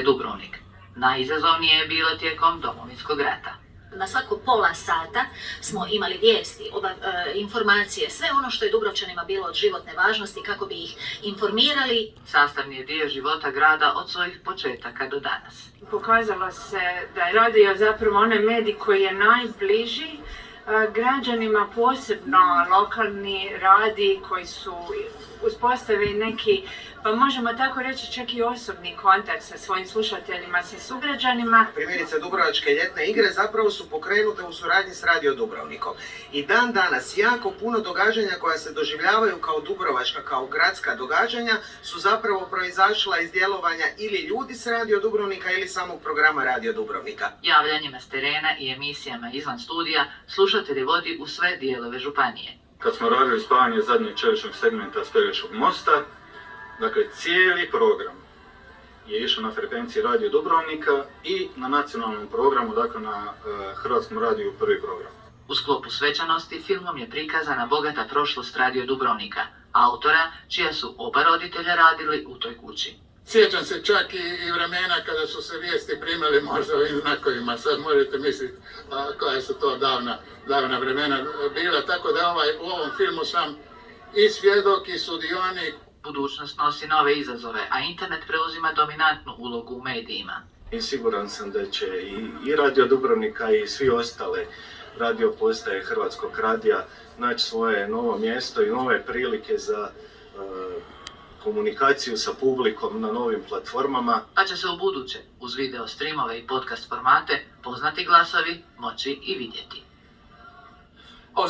Dubrovnik. Najizazovnije je bilo tijekom Domovinskog rata. Na svako pola sata smo imali vijesti, informacije, sve ono što je Dubrovčanima bilo od životne važnosti kako bi ih informirali. Sastavni je dio života grada od svojih početaka do danas. Pokazalo se da je radio zapravo onaj medij koji je najbliži građanima, posebno lokalni radiji koji su uspostavili neki, pa možemo tako reći, čak i osobni kontakt sa svojim slušateljima, sa sugrađanima. Primjerice, Dubrovačke ljetne igre zapravo su pokrenute u suradnji s Radio Dubrovnikom. I dan danas jako puno događanja koja se doživljavaju kao dubrovačka, kao gradska događanja su zapravo proizašla iz djelovanja ili ljudi s Radio Dubrovnika ili samog programa Radio Dubrovnika. Javljanjima s terena i emisijama izvan studija slušatelji vodi u sve dijelove županije. Kad smo radili spajanje zadnjeg čeličnog segmenta s Pelješkog mosta, dakle cijeli program je išao na frekvenciji Radio Dubrovnika i na nacionalnom programu, dakle na Hrvatskom radiju prvi program. U sklopu svečanosti filmom je prikazana bogata prošlost Radio Dubrovnika, autora čija su oba roditelja radili u toj kući. Sjećam se čak i vremena kada su se vijesti primali možda ovim znakovima, sad možete misliti koja su to davna vremena bila, tako da u ovom filmu sam i svjedok i sudionik. Budućnost nosi nove izazove, a internet preuzima dominantnu ulogu u medijima. I siguran sam da će i Radio Dubrovnika i svi ostale radio postaje Hrvatskog radija naći svoje novo mjesto i nove prilike za komunikaciju sa publikom na novim platformama. Pa će se u buduće, uz video streamove i podcast formate, poznati glasovi moći i vidjeti.